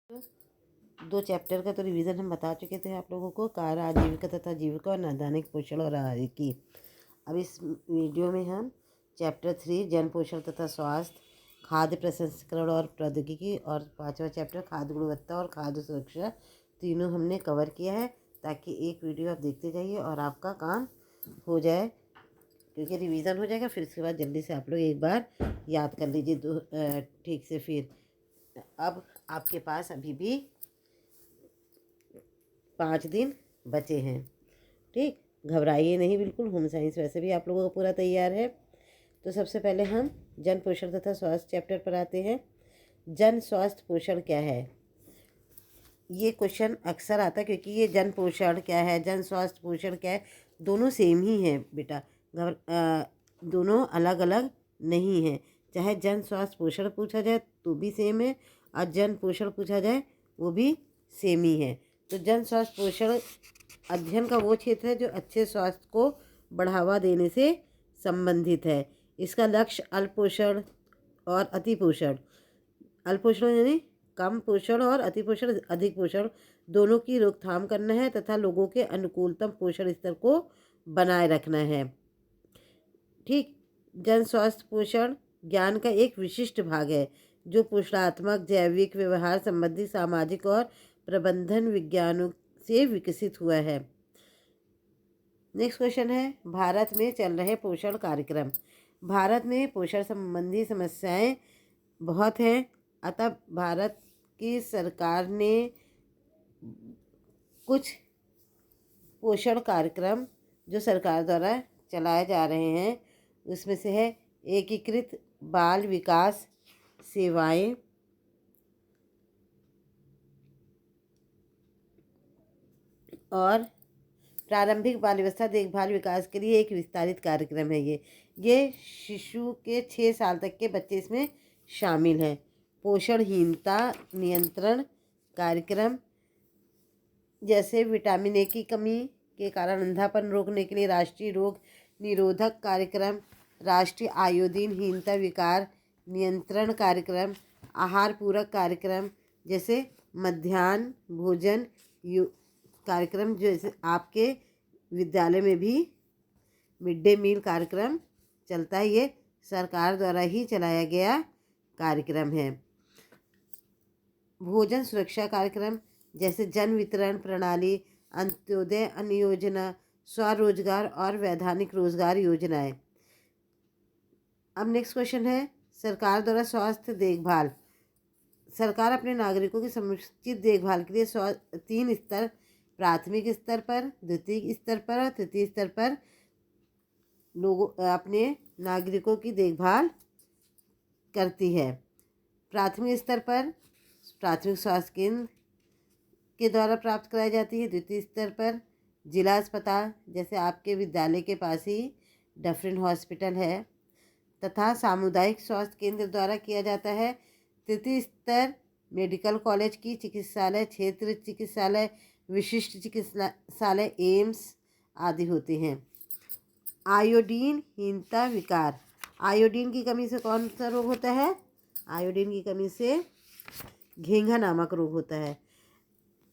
दो चैप्टर का तो रिवीजन हम बता चुके थे आप लोगों को, कार्य आजीविका तथा जीविका और नैदानिक पोषण और आहार की। अब इस वीडियो में हम चैप्टर 3 जन पोषण तथा स्वास्थ्य, खाद्य प्रसंस्करण और प्रौद्योगिकी और 5वां चैप्टर खाद्य गुणवत्ता और खाद्य सुरक्षा, तीनों हमने कवर किया है ताकि एक वीडियो आप देखते जाइए और आपका काम हो जाए, क्योंकि रिवीजन हो जाएगा। फिर इसके बाद जल्दी से आप लोग एक बार याद कर लीजिए ठीक से। फिर अब आपके पास अभी भी 5 दिन बचे हैं, ठीक। घबराइए नहीं बिल्कुल, होम साइंस वैसे भी आप लोगों का पूरा तैयार है। तो सबसे पहले हम जन पोषण तथा स्वास्थ्य चैप्टर पर आते हैं। जन स्वास्थ्य पोषण क्या है, ये क्वेश्चन अक्सर आता है, क्योंकि ये जन पोषण क्या है, जन स्वास्थ्य पोषण क्या है, दोनों सेम ही है बेटा। दोनों अलग अलग नहीं है। चाहे जन स्वास्थ्य पोषण पूछा जाए तो भी सेम है, और जन पोषण पूछा जाए वो भी सेम ही है। तो जन स्वास्थ्य पोषण अध्ययन का वो क्षेत्र है जो अच्छे स्वास्थ्य को बढ़ावा देने से संबंधित है। इसका लक्ष्य अल्पोषण और अतिपोषण, अल्पोषण यानी कम पोषण और अतिपोषण अधिक पोषण, दोनों की रोकथाम करना है तथा लोगों के अनुकूलतम पोषण स्तर को बनाए रखना है, ठीक। जन स्वास्थ्य पोषण ज्ञान का एक विशिष्ट भाग है जो पोषणात्मक, जैविक, व्यवहार संबंधी, सामाजिक और प्रबंधन विज्ञानों से विकसित हुआ है। नेक्स्ट क्वेश्चन है, भारत में चल रहे पोषण कार्यक्रम। भारत में पोषण संबंधी समस्याएं बहुत हैं, अतः भारत की सरकार ने कुछ पोषण कार्यक्रम जो सरकार द्वारा चलाए जा रहे हैं, उसमें से है एकीकृत बाल विकास सेवाएं, और प्रारंभिक बाल अवस्था देखभाल विकास के लिए एक विस्तारित कार्यक्रम है। ये शिशु के 6 साल तक के बच्चे इसमें शामिल हैं। पोषणहीनता नियंत्रण कार्यक्रम, जैसे विटामिन ए की कमी के कारण अंधापन रोकने के लिए राष्ट्रीय रोग निरोधक कार्यक्रम, राष्ट्रीय आयोडीनहीनता विकार नियंत्रण कार्यक्रम, आहार पूरक कार्यक्रम, जैसे मध्याह्न भोजन कार्यक्रम, जैसे आपके विद्यालय में भी मिड डे मील कार्यक्रम चलता है, ये सरकार द्वारा ही चलाया गया कार्यक्रम है। भोजन सुरक्षा कार्यक्रम, जैसे जन वितरण प्रणाली, अंत्योदय अन्न योजना, स्वरोजगार और वैधानिक रोजगार योजनाएं। अब नेक्स्ट क्वेश्चन है, सरकार द्वारा स्वास्थ्य देखभाल। सरकार अपने नागरिकों की समुचित देखभाल के लिए 3 स्तर, प्राथमिक स्तर पर, द्वितीय स्तर पर और तृतीय स्तर पर लोगों अपने नागरिकों की देखभाल करती है। प्राथमिक स्तर पर प्राथमिक स्वास्थ्य केंद्र के द्वारा प्राप्त कराई जाती है। द्वितीय स्तर पर जिला अस्पताल, जैसे आपके विद्यालय के पास ही डफरिन हॉस्पिटल है, तथा सामुदायिक स्वास्थ्य केंद्र द्वारा किया जाता है। तृतीय स्तर मेडिकल कॉलेज की चिकित्सालय, क्षेत्र चिकित्सालय, विशिष्ट चिकित्सालय, एम्स आदि होते हैं। आयोडीनहीनता विकार, आयोडीन की कमी से कौन सा रोग होता है? आयोडीन की कमी से घेंघा नामक रोग होता है।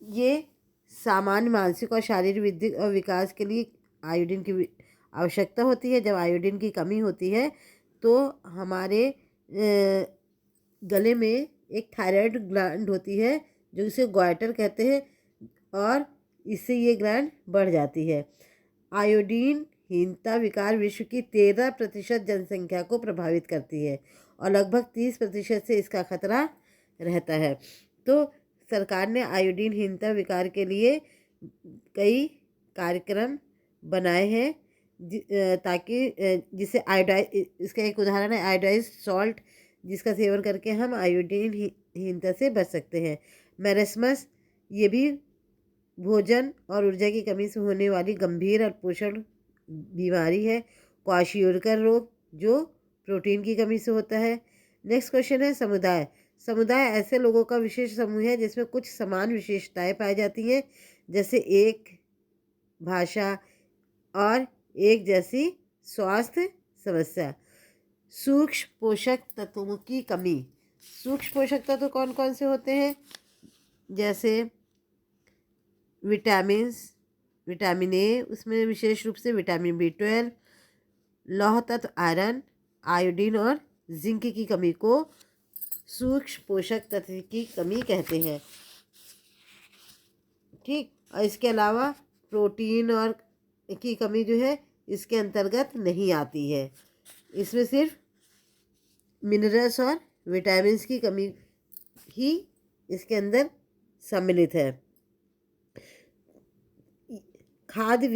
ये सामान्य मानसिक और शारीरिक वृद्धि और विकास के लिए आयोडीन की आवश्यकता होती है। जब आयोडीन की कमी होती है तो हमारे गले में एक थायराइड ग्लैंड होती है जो इसे गॉइटर कहते हैं, और इससे ये ग्लैंड बढ़ जाती है। आयोडीनहीनता विकार विश्व की 13% जनसंख्या को प्रभावित करती है और लगभग 30% से इसका खतरा रहता है। तो सरकार ने आयोडीनहीनता विकार के लिए कई कार्यक्रम बनाए हैं, ताकि जिसे इसका एक उदाहरण है आयोडाइज सॉल्ट, जिसका सेवन करके हम आयोडीनहीनता से बच सकते हैं। मैरस्मस, ये भी भोजन और ऊर्जा की कमी से होने वाली गंभीर और पोषण बीमारी है। क्वाशियोरकर रोग, जो प्रोटीन की कमी से होता है। नेक्स्ट क्वेश्चन है समुदाय। समुदाय ऐसे लोगों का विशेष समूह है जिसमें कुछ समान विशेषताएं पाई जाती हैं, जैसे एक भाषा और एक जैसी स्वास्थ्य समस्या। सूक्ष्म पोषक तत्वों की कमी, सूक्ष्म पोषक तत्व कौन कौन से होते हैं? जैसे विटामिन ए, उसमें विशेष रूप से विटामिन B12, लौह तत्व आयरन, आयोडीन और जिंक की कमी को सूक्ष्म पोषक तत्व की कमी कहते हैं। ठीक, और इसके अलावा प्रोटीन और की कमी जो है इसके अंतर्गत नहीं आती है। इसमें सिर्फ मिनरल्स और विटामिन्स की कमी ही इसके अंदर सम्मिलित है। खाद्य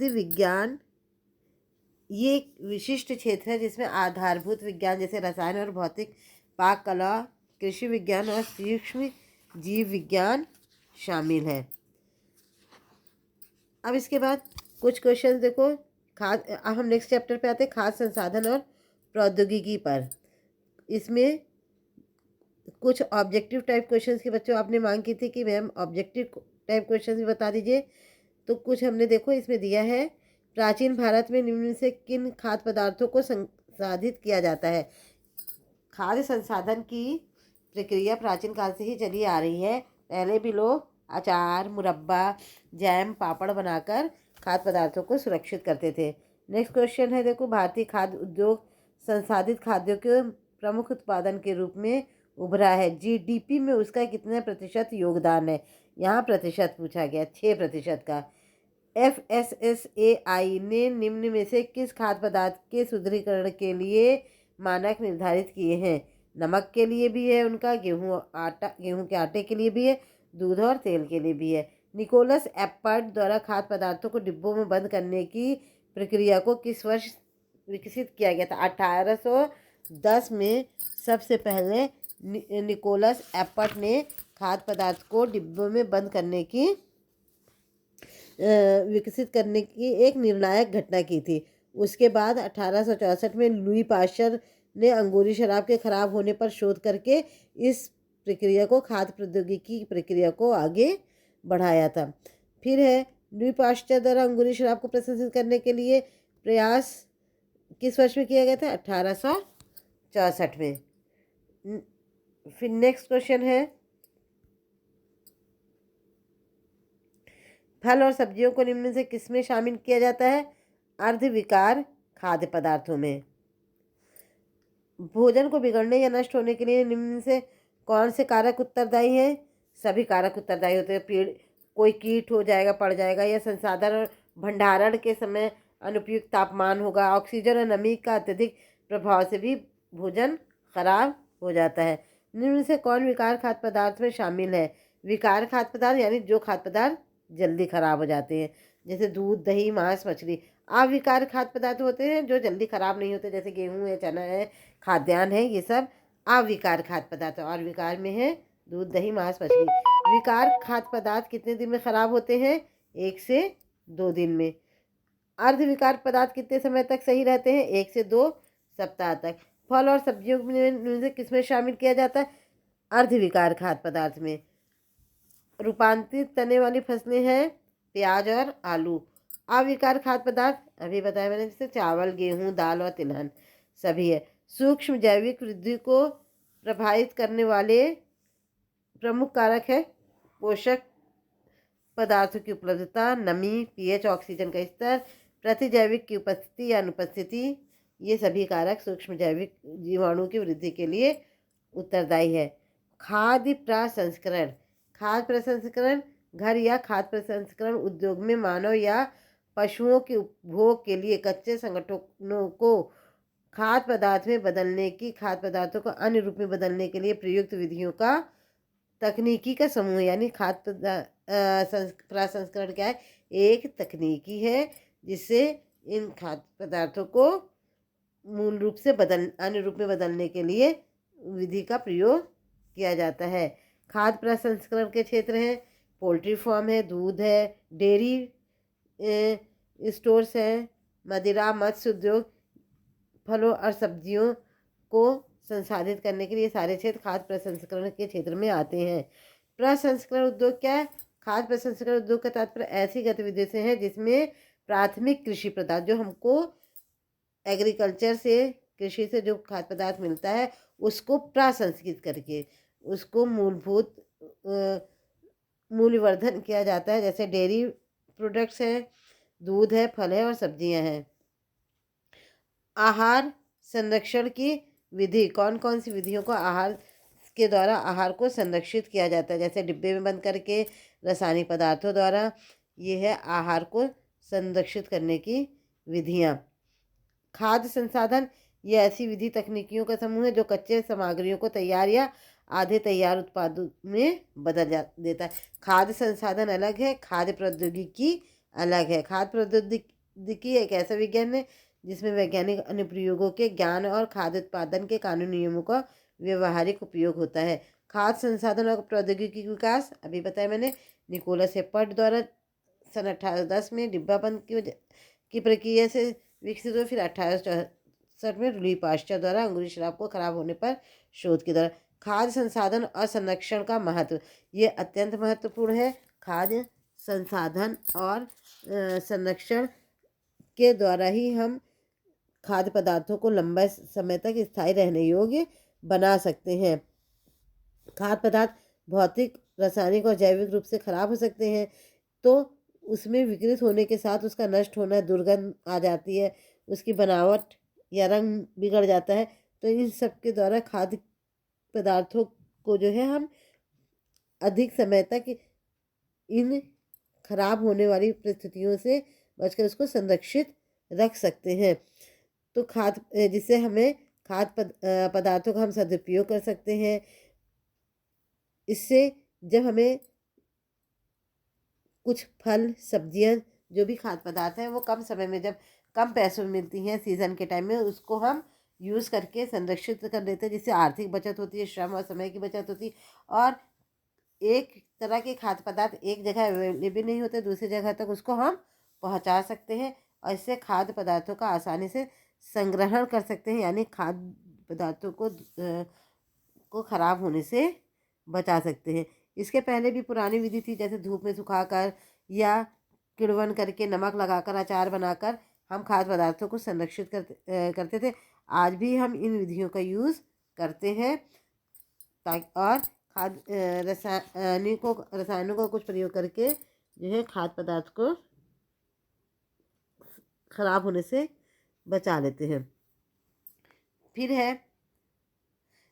विज्ञान ये एक विशिष्ट क्षेत्र है जिसमें आधारभूत विज्ञान जैसे रसायन और भौतिक, पाक कला, कृषि विज्ञान और सूक्ष्म जीव विज्ञान शामिल है। अब इसके बाद कुछ क्वेश्चन देखो। अब हम नेक्स्ट चैप्टर पे आते हैं, खाद्य संसाधन और प्रौद्योगिकी पर। इसमें कुछ ऑब्जेक्टिव टाइप क्वेश्चंस के बच्चों आपने मांग की थी कि मैम ऑब्जेक्टिव टाइप क्वेश्चंस भी बता दीजिए। तो कुछ हमने देखो इसमें दिया है, प्राचीन भारत में निम्न से किन खाद्य पदार्थों को संसाधित किया जाता है। खाद्य संसाधन की प्रक्रिया प्राचीन काल से ही चली आ रही है। पहले भी लोग अचार, मुरब्बा, जैम, पापड़ बनाकर खाद्य पदार्थों को सुरक्षित करते थे। नेक्स्ट क्वेश्चन है देखो, भारतीय खाद्य उद्योग संसाधित खाद्यों के प्रमुख उत्पादन के रूप में उभरा है। GDP में उसका कितने प्रतिशत योगदान है। यहाँ प्रतिशत पूछा गया, 6% का। FSSAI ने निम्न में से किस खाद्य पदार्थ के सुदृढ़ीकरण के लिए मानक निर्धारित किए हैं। नमक के लिए भी है उनका, गेहूं के आटे के लिए भी है, दूध और तेल के लिए भी है। निकोलस एप्पर्ट द्वारा खाद्य पदार्थों को डिब्बों में बंद करने की प्रक्रिया को किस वर्ष विकसित किया गया था। 1810 में सबसे पहले निकोलस एप्पर्ट ने खाद्य पदार्थ को डिब्बों में बंद करने की विकसित करने की एक निर्णायक घटना की थी। उसके बाद 1864 में लुई पाश्चर ने अंगूरी शराब के खराब होने पर शोध करके इस प्रक्रिया को, खाद्य प्रौद्योगिकी की प्रक्रिया को आगे बढ़ाया था। फिर है, लुई पाश्चर द्वारा अंगूरी शराब को प्रसंस्कृत करने के लिए प्रयास किस वर्ष में किया गया था। 1864 में। फिर नेक्स्ट क्वेश्चन है, फल और सब्जियों को निम्न से किसमें शामिल किया जाता है। अर्धविकार खाद्य पदार्थों में। भोजन को बिगड़ने या नष्ट होने के लिए निम्न से कौन से कारक उत्तरदायी हैं। सभी कारक उत्तरदायी होते हैं। पेड़, कोई कीट हो जाएगा, पड़ जाएगा, या संसाधन और भंडारण के समय अनुपयुक्त तापमान होगा। ऑक्सीजन और नमी का अत्यधिक प्रभाव से भी भोजन खराब हो जाता है। निम्न से कौन विकार खाद्य पदार्थ में शामिल है। विकार खाद्य पदार्थ यानी जो खाद्य पदार्थ जल्दी खराब हो जाते हैं, जैसे दूध, दही, मांस, मछली। अविकार खाद्य पदार्थ होते हैं जो जल्दी खराब नहीं होते, जैसे गेहूं है, चना है, खाद्यान्न है, ये सब अविकार खाद्य पदार्थ। और विकार में है दूध, दही, मांस, मछली। विकार खाद्य पदार्थ कितने दिन में खराब होते हैं। 1 से 2 दिन में। अर्धविकार पदार्थ कितने समय तक सही रहते हैं। 1 से 2 सप्ताह तक। फल और सब्जियों में किसमें शामिल किया जाता है। अर्धविकार खाद्य पदार्थ में। रूपांतरित तने वाली फसलें हैं प्याज और आलू। अविकार खाद्य पदार्थ अभी बताया मैंने, जैसे चावल, गेहूं, दाल और तिलहन सभी है। सूक्ष्म जैविक वृद्धि को प्रभावित करने वाले प्रमुख कारक है पोषक पदार्थों की उपलब्धता, नमी, pH, ऑक्सीजन का स्तर, प्रतिजैविक की उपस्थिति या अनुपस्थिति। ये सभी कारक सूक्ष्म जैविक जीवाणु की वृद्धि के लिए उत्तरदायी है। खाद्य प्रसंस्करण। खाद्य प्रसंस्करण घर या खाद्य प्रसंस्करण उद्योग में मानव या पशुओं के उपभोग के लिए कच्चे संगठनों को खाद्य पदार्थ में बदलने की, खाद्य पदार्थों को अन्य रूप में बदलने के लिए प्रयुक्त विधियों का तकनीकी का समूह। यानी खाद्य प्रसंस्करण क्या है, एक तकनीकी है जिससे इन खाद्य पदार्थों को मूल रूप से अन्य रूप में बदलने के लिए विधि का प्रयोग किया जाता है। खाद्य प्रसंस्करण के क्षेत्र हैं पोल्ट्री फार्म है, दूध है, डेयरी स्टोर्स हैं, मदिरा, मत्स्य उद्योग, फलों और सब्जियों को संसाधित करने के लिए सारे क्षेत्र खाद्य प्रसंस्करण के क्षेत्र में आते हैं। प्रसंस्करण उद्योग क्या है। खाद्य प्रसंस्करण उद्योग का तात्पर्य ऐसी गतिविधियों से है जिसमें प्राथमिक कृषि पदार्थ, जो हमको एग्रीकल्चर से, कृषि से जो खाद्य पदार्थ मिलता है, उसको प्रसंस्कृत करके उसको मूलभूत मूल्यवर्धन किया जाता है, जैसे डेयरी प्रोडक्ट्स हैं, दूध है, फल है और सब्जियां हैं। आहार संरक्षण की विधि, कौन कौन सी विधियों को आहार के द्वारा आहार को संरक्षित किया जाता है, जैसे डिब्बे में बंद करके, रासायनिक पदार्थों द्वारा। ये है आहार को संरक्षित करने की विधियां। खाद्य संसाधन, ये ऐसी विधि तकनीकियों का समूह है जो कच्चे सामग्रियों को तैयार या आधे तैयार उत्पादों में बदल देता है। खाद्य संसाधन अलग है, खाद्य प्रौद्योगिकी अलग है। खाद्य प्रौद्योगिकी एक ऐसा विज्ञान है जिसमें वैज्ञानिक अनुप्रयोगों के ज्ञान और खाद्य उत्पादन के कानूनी नियमों का व्यवहारिक उपयोग होता है। खाद्य संसाधन और प्रौद्योगिकी का विकास अभी बताया मैंने, निकोलस हेपर्ट द्वारा सन 1810 में डिब्बाबंद की प्रक्रिया से विकसित हुए। फिर 1864 में लुई पाश्चर द्वारा अंगूरी शराब को खराब होने पर शोध के द्वारा। खाद्य संसाधन और संरक्षण का महत्व, ये अत्यंत महत्वपूर्ण है। खाद्य संसाधन और संरक्षण के द्वारा ही हम खाद्य पदार्थों को लंबे समय तक स्थायी रहने योग्य बना सकते हैं। खाद्य पदार्थ भौतिक, रासायनिक और जैविक रूप से खराब हो सकते हैं, तो उसमें विकृत होने के साथ उसका नष्ट होना, दुर्गंध आ जाती है, उसकी बनावट या रंग बिगड़ जाता है। तो इन सब के द्वारा खाद्य पदार्थों को जो है हम अधिक समय तक इन खराब होने वाली परिस्थितियों से बचकर उसको संरक्षित रख सकते हैं। तो खाद्य, जिससे हमें खाद्य पदार्थों का हम सदुपयोग कर सकते हैं। इससे जब हमें कुछ फल, सब्जियां, जो भी खाद्य पदार्थ हैं, वो कम समय में, जब कम पैसों में मिलती हैं सीज़न के टाइम में, उसको हम यूज़ करके संरक्षित कर लेते हैं, जिससे आर्थिक बचत होती है, श्रम और समय की बचत होती है। और एक तरह के खाद्य पदार्थ एक जगह अवेलेबल नहीं होते, दूसरी जगह तक उसको हम पहुंचा सकते हैं और इससे खाद्य पदार्थों का आसानी से संग्रहण कर सकते हैं, यानी खाद्य पदार्थों को खराब होने से बचा सकते हैं। इसके पहले भी पुरानी विधि थी, जैसे धूप में सुखाकर या किण्वन करके, नमक लगाकर, अचार बनाकर हम खाद्य पदार्थों को संरक्षित करते थे। आज भी हम इन विधियों का यूज़ करते हैं ताकि, और खाद्य रसायनों का कुछ प्रयोग करके जो है खाद्य पदार्थ को खराब होने से बचा लेते हैं। फिर है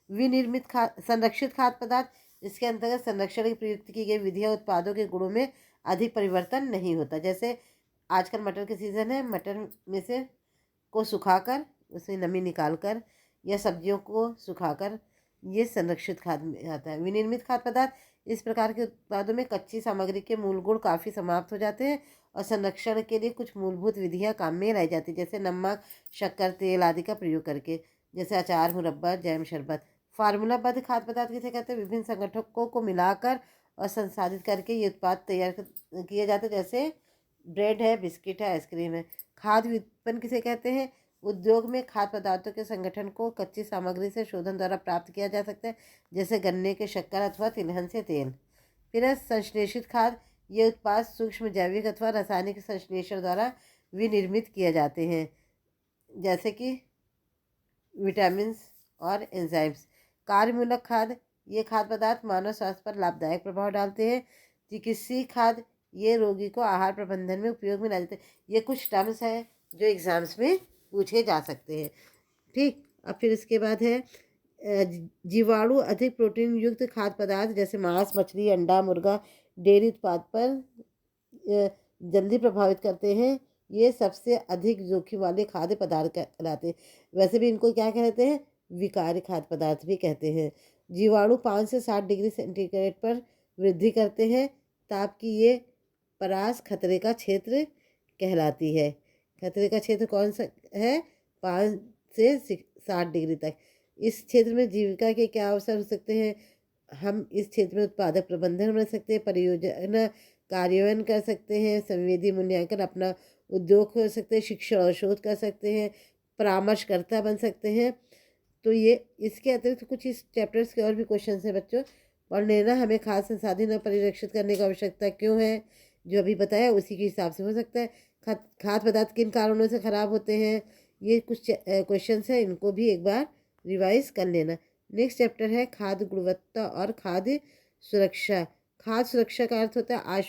विनिर्मित संरक्षित खाद्य पदार्थ, जिसके अंतर्गत संरक्षण की प्रयुक्त की गई विधियाँ उत्पादों के गुणों में अधिक परिवर्तन नहीं होता। जैसे आजकल मटर के सीज़न है, मटर में से को सुखाकर उसमें नमी निकालकर या सब्जियों को सुखाकर, ये संरक्षित खाद्य में आता है। विनिर्मित खाद्य पदार्थ, इस प्रकार के उत्पादों में कच्ची सामग्री के मूल गुण काफ़ी समाप्त हो जाते हैं और संरक्षण के लिए कुछ मूलभूत विधियाँ काम में लाई जाती है, जैसे नमक, शक्कर, तेल आदि का प्रयोग करके, जैसे अचार, मुरब्बा, जैम, शरबत। फार्मूलाबद्ध खाद्य पदार्थ किसे कहते हैं? विभिन्न संगठकों को मिलाकर और संसाधित करके ये उत्पाद तैयार किए जाते हैं, जैसे ब्रेड है, बिस्किट है, आइसक्रीम है। खाद्य व्युत्पन्न किसे कहते हैं? उद्योग में खाद्य पदार्थों के संगठन को कच्ची सामग्री से शोधन द्वारा प्राप्त किया जा सकता है, जैसे गन्ने के शक्कर अथवा तिलहन से तेल। फिर है संश्लेषित खाद्य, ये उत्पाद सूक्ष्म जैविक अथवा रासायनिक संश्लेषण द्वारा विनिर्मित किए जाते हैं, जैसे कि विटामिन और एंजाइम्स। कार्यमूलक खाद्य, ये खाद्य पदार्थ मानव स्वास्थ्य पर लाभदायक प्रभाव डालते हैं। चिकित्सीय खाद्य, ये रोगी को आहार प्रबंधन में उपयोग में ला जाते हैं। ये कुछ टर्म्स हैं जो एग्जाम्स में पूछे जा सकते हैं। ठीक, अब फिर इसके बाद है जीवाणु अधिक प्रोटीन युक्त खाद्य पदार्थ, जैसे मांस, मछली, अंडा, मुर्गा, डेयरी उत्पाद पर जल्दी प्रभावित करते हैं। ये सबसे अधिक जोखिम वाले खाद्य पदार्थ कहलाते हैं। वैसे भी इनको क्या कहते हैं? विकारी खाद्य पदार्थ भी कहते हैं। जीवाणु 5 से 60 डिग्री सेंटीग्रेड पर वृद्धि करते हैं। ताप की ये परास खतरे का क्षेत्र कहलाती है। खतरे का क्षेत्र कौन सा है? 5 से 60 डिग्री तक। इस क्षेत्र में जीविका के क्या अवसर हो सकते हैं? हम इस क्षेत्र में उत्पादक प्रबंधन बन सकते हैं, परियोजना कार्यान्वयन कर सकते हैं, संवेदी मूल्यांकन अपना उद्योग खोल सकते हैं, शिक्षण और शोध कर सकते हैं, परामर्शकर्ता बन सकते हैं। तो ये इसके अतिरिक्त कुछ इस चैप्टर्स के और भी क्वेश्चन हैं बच्चों, पढ़ लेना। हमें खाद्य संसाधन और परिरक्षित करने की आवश्यकता क्यों है, जो अभी बताया उसी के हिसाब से हो सकता है। खाद्य पदार्थ किन कारणों से ख़राब होते हैं, ये कुछ क्वेश्चन हैं, इनको भी एक बार रिवाइज कर लेना। नेक्स्ट चैप्टर है खाद्य गुणवत्ता और खाद्य सुरक्षा। खाद्य सुरक्षा का अर्थ होता है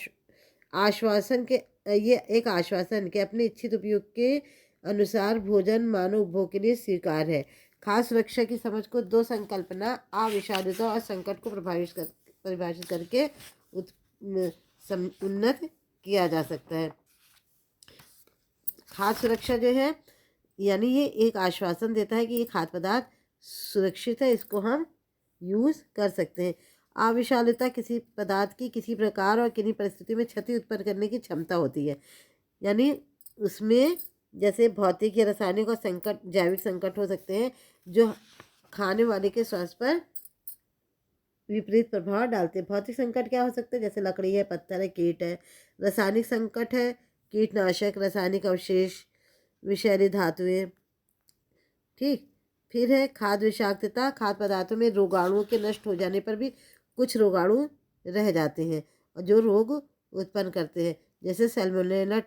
आश्वासन के, ये एक आश्वासन के अपने इच्छित उपयोग के अनुसार भोजन मानव उपभोग के लिए स्वीकार है। खाद्य सुरक्षा की समझ को दो संकल्पना अविषादता और संकट को परिभाषित करके उन्नत किया जा सकता है। खाद्य सुरक्षा जो है यानी ये एक आश्वासन देता है कि ये खाद्य पदार्थ सुरक्षित है, इसको हम यूज़ कर सकते हैं। अविषालता किसी पदार्थ की किसी प्रकार और किन्हीं परिस्थितियों में क्षति उत्पन्न करने की क्षमता होती है। यानी उसमें जैसे भौतिक या रासायनिक और संकट, जैविक संकट हो सकते हैं जो खाने वाले के स्वास्थ्य पर विपरीत प्रभाव डालते हैं। भौतिक संकट क्या हो सकते हैं? जैसे लकड़ी है, पत्थर है, कीट है। रासायनिक संकट है कीटनाशक, रासायनिक अवशेष, विषैली धातुएं। ठीक। फिर है खाद्य विषाक्तता। खाद्य पदार्थों में रोगाणुओं के नष्ट हो जाने पर भी कुछ रोगाणु रह जाते हैं और जो रोग उत्पन्न करते हैं, जैसे सैल्मोनेला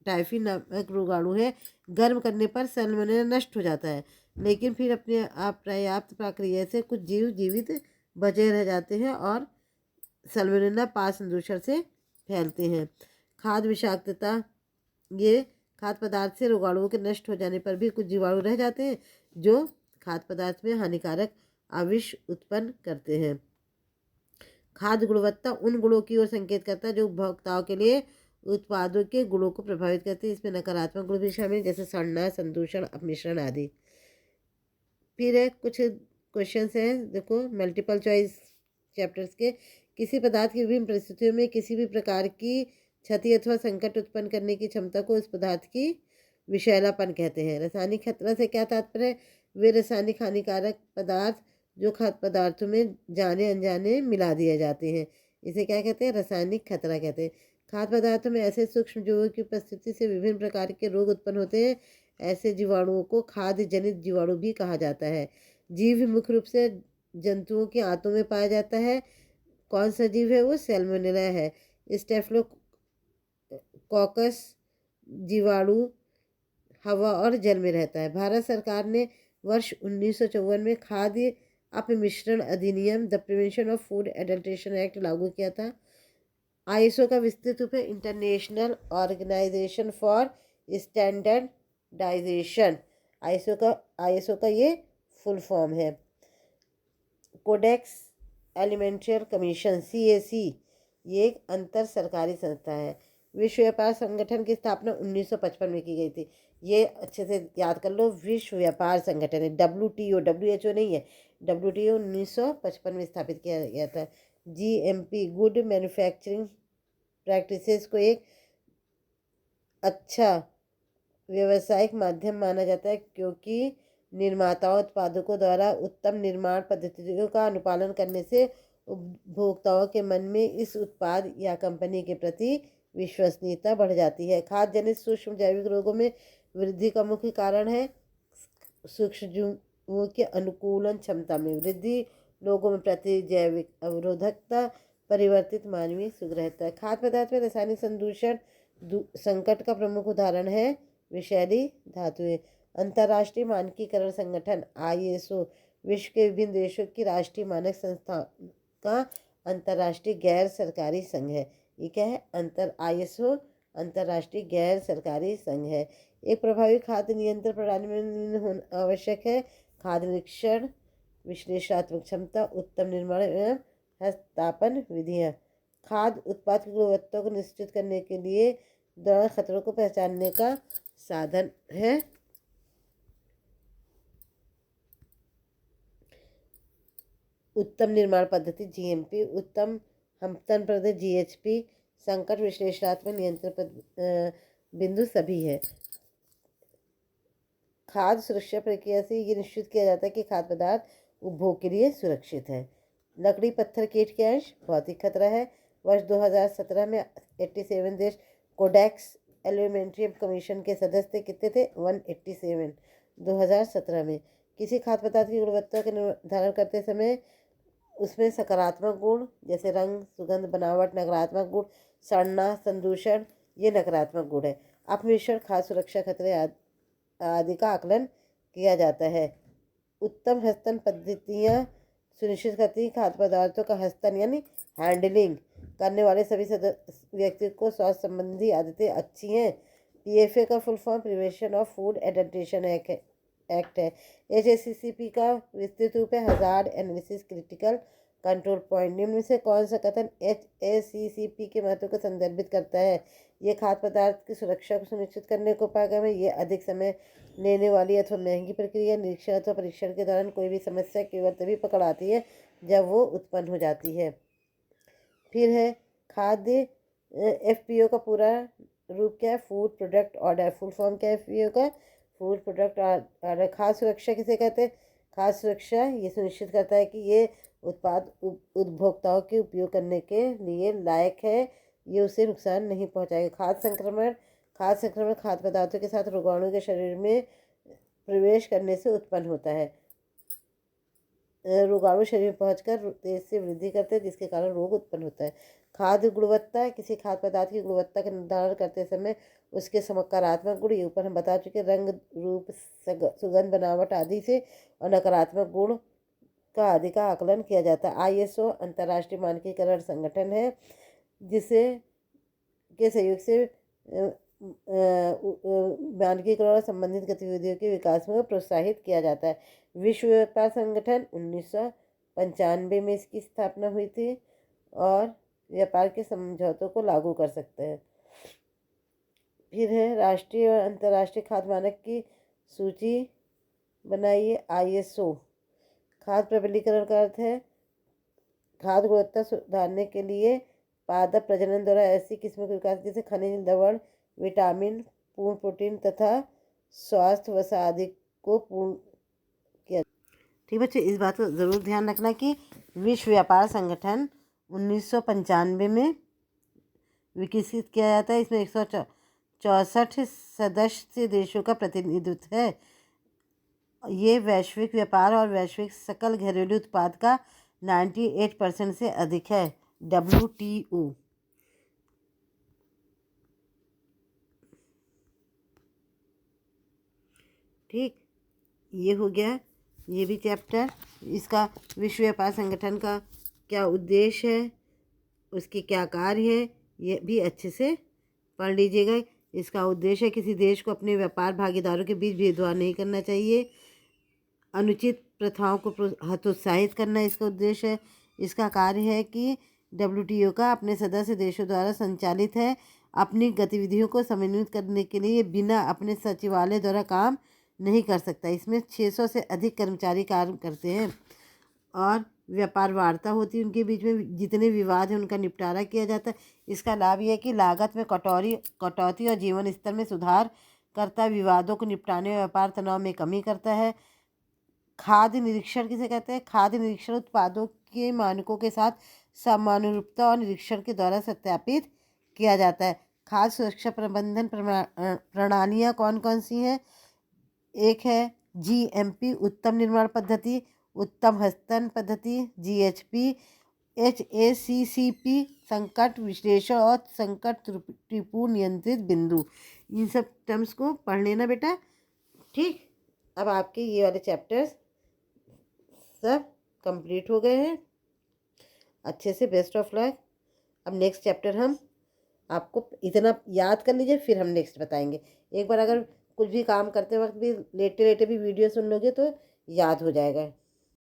टाइफी नामक रोगाणु है। गर्म करने पर सैल्मोनेला नष्ट हो जाता है, लेकिन फिर अपने आप पर्याप्त प्रक्रिया से कुछ जीव जीवित बचे रह जाते हैं और सैल्मोनेला पास दूषण से फैलते हैं। खाद्य विषाक्तता, ये खाद्य पदार्थ से रोगाणुओं के नष्ट हो जाने पर भी कुछ जीवाणु रह जाते हैं जो खाद्य पदार्थ में हानिकारक आविष उत्पन्न करते हैं। खाद्य गुणवत्ता उन गुणों की ओर संकेत करता है जो उपभोक्ताओं के लिए उत्पादों के गुणों को प्रभावित करते हैं। इसमें नकारात्मक गुण भी शामिल, जैसे सड़ना, संदूषण, अपमिश्रण आदि। फिर है कुछ क्वेश्चंस हैं, देखो मल्टीपल चॉइस चैप्टर्स के। किसी पदार्थ की विभिन्न परिस्थितियों में किसी भी प्रकार की क्षति अथवा संकट उत्पन्न करने की क्षमता को इस पदार्थ की विषैलापन कहते हैं। रासायनिक खतरा से क्या तात्पर्य है? वे रासायनिक हानिकारक पदार्थ जो खाद्य पदार्थों में जाने अनजाने मिला दिए जाते हैं, इसे क्या कहते हैं? रासायनिक खतरा कहते हैं। खाद्य पदार्थों में ऐसे सूक्ष्म जीवों की उपस्थिति से विभिन्न प्रकार के रोग उत्पन्न होते हैं। ऐसे जीवाणुओं को खाद्य जनित जीवाणु भी कहा जाता है। जीव मुख्य रूप से जंतुओं के आंतों में पाया जाता है। कौन सा जीव है? वो सैल्मोनेला है। स्टेफिलोकोकस जीवाणु हवा और जल में रहता है। भारत सरकार ने वर्ष 1954 में खाद्य अपमिश्रण अधिनियम, the prevention of food adulteration act लागू किया था। आईएसओ का विस्तृत रूप है international organization for standardization. ISO का ये फुल फॉर्म है। कोडेक्स एलिमेंट्री कमीशन, सीएसी, ये एक अंतर सरकारी संस्था है। विश्व व्यापार संगठन की स्थापना 1955 में की गई थी। ये अच्छे से याद कर लो, विश्व व्यापार संगठन है, WTO, WHO नहीं है। WTO 1955 में स्थापित किया गया था। GMP, गुड मैन्युफैक्चरिंग प्रैक्टिसेस को एक अच्छा व्यावसायिक माध्यम माना जाता है, क्योंकि निर्माताओं उत्पादकों द्वारा उत्तम निर्माण पद्धतियों का अनुपालन करने से उपभोक्ताओं के मन में इस उत्पाद या कंपनी के प्रति विश्वसनीयता बढ़ जाती है। खाद्य जनित सूक्ष्म जैविक रोगों में वृद्धि का मुख्य कारण है सूक्ष्म जीवों के अनुकूलन क्षमता में वृद्धि, लोगों में प्रति जैविक अवरोधकता, परिवर्तित मानवीय सुग्रहता। खाद्य पदार्थ में रासायनिक संदूषण संकट का प्रमुख उदाहरण है विषैली धातुएं। अंतर्राष्ट्रीय मानकीकरण संगठन ISO विश्व के विभिन्न देशों की राष्ट्रीय मानक संस्था का अंतर्राष्ट्रीय गैर सरकारी संघ है। ये क्या है? ISO अंतर्राष्ट्रीय गैर सरकारी संघ है। एक प्रभावी खाद्य नियंत्रण प्रणाली में होना आवश्यक है। खाद्य निरीक्षण, विश्लेषणात्मक क्षमता, उत्तम निर्माण एवं हस्तापन विधियाँ। खाद्य उत्पाद की गुणवत्ता को निश्चित करने के लिए दौरान खतरों को पहचानने का साधन है। उत्तम निर्माण पद्धति GMP, उत्तम हम्पतन पद्धति GHP, संकट विश्लेषणात्मक नियंत्रण बिंदु सभी है। खाद्य सुरक्षा प्रक्रिया से ये निश्चित किया जाता है कि खाद्य पदार्थ उपभोग के लिए सुरक्षित है। लकड़ी, पत्थर, कीट के अंश भौतिक खतरा है। वर्ष 2017 में 87 देश कोडेक्स एलिमेंट्री कमीशन के सदस्य कितने थे? 187 2017 में। किसी खाद्य पदार्थ की गुणवत्ता का निर्धारण करते समय उसमें सकारात्मक गुण जैसे रंग, सुगंध, बनावट, नकारात्मक गुण सड़ना, संदूषण, ये नकारात्मक गुण है। अपमिश्रण, खाद्य सुरक्षा खतरे आदि का आकलन किया जाता है। उत्तम हस्तन पद्धतियाँ सुनिश्चित करती हैं खाद्य पदार्थों का हस्तन यानी हैंडलिंग करने वाले सभी व्यक्ति को स्वास्थ्य संबंधी आदतें अच्छी हैं। PFA का full form prevention of food adaptation act है। HACCP का विस्तृत रूप है hazard analysis critical control point. निम्न में से कौन सा कथन HACCP के महत्व को संदर्भित करता है? ये खाद्य पदार्थ की सुरक्षा को सुनिश्चित करने को उपागम है। ये अधिक समय लेने वाली अथवा महंगी प्रक्रिया निरीक्षण अथवा परीक्षण के दौरान कोई भी समस्या केवल तभी पकड़ आती है जब वो उत्पन्न हो जाती है। फिर है खाद्य FPO का पूरा रूप क्या है? Food product order. Full form क्या है FPO का? Food product order. खाद्य सुरक्षा किसे कहते हैं? खाद्य सुरक्षा ये सुनिश्चित करता है कि ये उत्पाद उपभोक्ताओं के उपयोग करने के लिए लायक है, ये उसे नुकसान नहीं पहुंचाएगा। खाद्य संक्रमण खाद्य पदार्थों के साथ रोगाणु के शरीर में प्रवेश करने से उत्पन्न होता है। रोगाणु शरीर में पहुंचकर तेज से वृद्धि करते हैं, जिसके कारण रोग उत्पन्न होता है। खाद्य गुणवत्ता किसी खाद्य पदार्थ की गुणवत्ता का निर्धारण करते समय उसके सकारात्मक गुण, ये ऊपर हम बता चुके, रंग रूप सुगंध बनावट आदि से, और नकारात्मक गुण का आदि का आकलन किया जाता है। ISO अंतर्राष्ट्रीय मानकीकरण संगठन है जिसे के सहयोग से मानकीकरण और संबंधित गतिविधियों के विकास में प्रोत्साहित किया जाता है। विश्व व्यापार संगठन 1995 में इसकी स्थापना हुई थी और व्यापार के समझौतों को लागू कर सकते हैं। फिर है राष्ट्रीय और अंतर्राष्ट्रीय खाद्य मानक की सूची बनाइए। ISO खाद्य प्रबलीकरण का अर्थ है खाद्य गुणवत्ता सुधारने के लिए पादप प्रजनन द्वारा ऐसी किस्मों के विकास जैसे खनिज, लवण, विटामिन, पूर्ण प्रोटीन तथा स्वास्थ्य वसा आदि को पूर्ण किया। ठीक बच्चे, इस बात को ज़रूर ध्यान रखना कि विश्व व्यापार संगठन 1995 में विकसित किया जाता है। इसमें 164 सदस्य देशों का प्रतिनिधित्व है। ये वैश्विक व्यापार और वैश्विक सकल घरेलू उत्पाद का 98% से अधिक है। WTO। ठीक, ये हो गया ये भी चैप्टर। इसका विश्व व्यापार संगठन का क्या उद्देश्य है, उसके क्या कार्य है, ये भी अच्छे से पढ़ लीजिएगा। इसका उद्देश्य है किसी देश को अपने व्यापार भागीदारों के बीच भेदभाव नहीं करना चाहिए, अनुचित प्रथाओं को हतोत्साहित करना इसका उद्देश्य है। इसका कार्य है कि WTO का अपने सदस्य देशों द्वारा संचालित है। अपनी गतिविधियों को समन्वित करने के लिए बिना अपने सचिवालय द्वारा काम नहीं कर सकता। इसमें 600 से अधिक कर्मचारी कार्य करते हैं और व्यापार वार्ता होती है उनके बीच में। जितने विवाद हैं उनका निपटारा किया जाता है। इसका लाभ यह है कि लागत में कटौती और जीवन स्तर में सुधार करता है, विवादों को निपटाने और व्यापार तनाव में कमी करता है। खाद्य निरीक्षण किसे कहते हैं? खाद्य निरीक्षण उत्पादों के मानकों के साथ समानुरूपता और निरीक्षण के द्वारा सत्यापित किया जाता है। खाद्य सुरक्षा प्रबंधन प्रणालियाँ कौन कौन सी हैं? एक है GMP उत्तम निर्माण पद्धति, उत्तम हस्तन पद्धति, GHP, HACCP संकट विश्लेषण और संकट त्रुटिपूर्ण नियंत्रित बिंदु। इन सब टर्म्स को पढ़ लेना बेटा। ठीक, अब आपके ये वाले चैप्टर्स सब कंप्लीट हो गए हैं अच्छे से। Best of luck. अब नेक्स्ट चैप्टर हम आपको इतना याद कर लीजिए, फिर हम नेक्स्ट बताएंगे। एक बार अगर कुछ भी काम करते वक्त भी लेटे लेटे भी वीडियो सुन लोगे तो याद हो जाएगा।